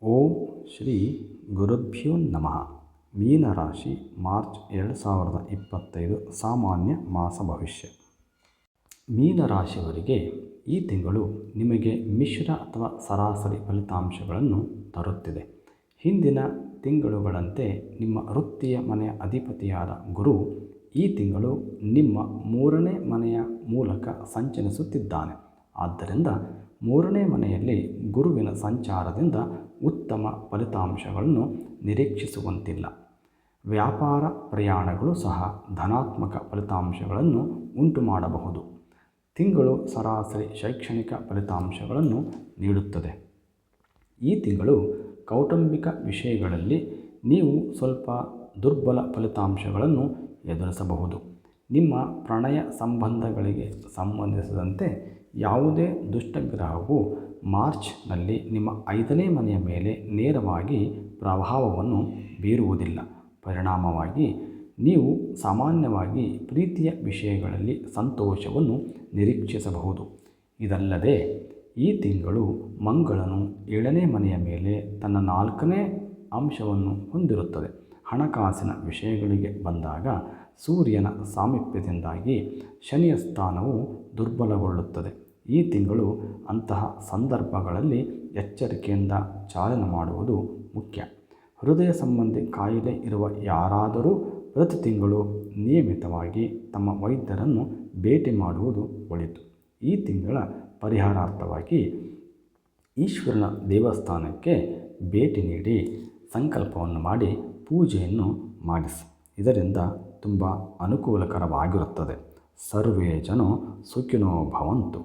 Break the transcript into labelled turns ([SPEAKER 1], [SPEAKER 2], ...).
[SPEAKER 1] ಓಂ ಶ್ರೀ ಗುರುಭ್ಯೋ ನಮಃ. ಮೀನರಾಶಿ ಮಾರ್ಚ್ 2025 ಸಾಮಾನ್ಯ ಮಾಸ ಭವಿಷ್ಯ. ಮೀನರಾಶಿಯವರಿಗೆ ಈ ತಿಂಗಳು ನಿಮಗೆ ಮಿಶ್ರ ಅಥವಾ ಸರಾಸರಿ ಫಲಿತಾಂಶಗಳನ್ನು ತರುತ್ತಿದೆ. ಹಿಂದಿನ ತಿಂಗಳುಗಳಂತೆ ನಿಮ್ಮ ವೃತ್ತಿಯ ಮನೆಯ ಅಧಿಪತಿಯಾದ ಗುರು ಈ ತಿಂಗಳು ನಿಮ್ಮ 3ನೇ ಮನೆಯ ಮೂಲಕ ಸಂಚರಿಸುತ್ತಿದ್ದಾನೆ. ಆದ್ದರಿಂದ 3ನೇ ಮನೆಯಲ್ಲಿ ಗುರುವಿನ ಸಂಚಾರದಿಂದ ಉತ್ತಮ ಫಲಿತಾಂಶಗಳನ್ನು ನಿರೀಕ್ಷಿಸುವಂತಿಲ್ಲ. ವ್ಯಾಪಾರ ಪ್ರಯಾಣಗಳು ಸಹ ಧನಾತ್ಮಕ ಫಲಿತಾಂಶಗಳನ್ನು ಉಂಟು ಮಾಡಬಹುದು. ತಿಂಗಳು ಸರಾಸರಿ ಶೈಕ್ಷಣಿಕ ಫಲಿತಾಂಶಗಳನ್ನು ನೀಡುತ್ತದೆ. ಈ ತಿಂಗಳು ಕೌಟುಂಬಿಕ ವಿಷಯಗಳಲ್ಲಿ ನೀವು ಸ್ವಲ್ಪ ದುರ್ಬಲ ಫಲಿತಾಂಶಗಳನ್ನು ಎದುರಿಸಬಹುದು. ನಿಮ್ಮ ಪ್ರಣಯ ಸಂಬಂಧಗಳಿಗೆ ಸಂಬಂಧಿಸಿದಂತೆ ಯಾವುದೇ ದುಷ್ಟಗ್ರಹವು ಮಾರ್ಚ್ನಲ್ಲಿ ನಿಮ್ಮ 5ನೇ ಮನೆಯ ಮೇಲೆ ನೇರವಾಗಿ ಪ್ರಭಾವವನ್ನು ಬೀರುವುದಿಲ್ಲ. ಪರಿಣಾಮವಾಗಿ ನೀವು ಸಾಮಾನ್ಯವಾಗಿ ಪ್ರೀತಿಯ ವಿಷಯಗಳಲ್ಲಿ ಸಂತೋಷವನ್ನು ನಿರೀಕ್ಷಿಸಬಹುದು. ಇದಲ್ಲದೆ ಈ ತಿಂಗಳು ಮಂಗಳನು 7ನೇ ಮನೆಯ ಮೇಲೆ ತನ್ನ 4ನೇ ಅಂಶವನ್ನು ಹೊಂದಿರುತ್ತದೆ. ಹಣಕಾಸಿನ ವಿಷಯಗಳಿಗೆ ಬಂದಾಗ ಸೂರ್ಯನ ಸಾಮೀಪ್ಯದಿಂದಾಗಿ ಶನಿಯ ಸ್ಥಾನವು ದುರ್ಬಲಗೊಳ್ಳುತ್ತದೆ. ಈ ತಿಂಗಳು ಅಂತಹ ಸಂದರ್ಭಗಳಲ್ಲಿ ಎಚ್ಚರಿಕೆಯಿಂದ ಚಾಲನೆ ಮಾಡುವುದು ಮುಖ್ಯ. ಹೃದಯ ಸಂಬಂಧಿ ಕಾಯಿಲೆ ಇರುವ ಯಾರಾದರೂ ಪ್ರತಿ ತಿಂಗಳು ನಿಯಮಿತವಾಗಿ ತಮ್ಮ ವೈದ್ಯರನ್ನು ಭೇಟಿ ಮಾಡುವುದು ಒಳಿತು. ಈ ತಿಂಗಳ ಪರಿಹಾರಾರ್ಥವಾಗಿ ಈಶ್ವರನ ದೇವಸ್ಥಾನಕ್ಕೆ ಭೇಟಿ ನೀಡಿ ಸಂಕಲ್ಪವನ್ನು ಮಾಡಿ ಪೂಜೆಯನ್ನು ಮಾಡಿಸಿ. ಇದರಿಂದ ತುಂಬ ಅನುಕೂಲಕರವಾಗಿರುತ್ತದೆ. ಸರ್ವೇ ಜನೋ ಸುಖಿನೋ ಭವಂತು.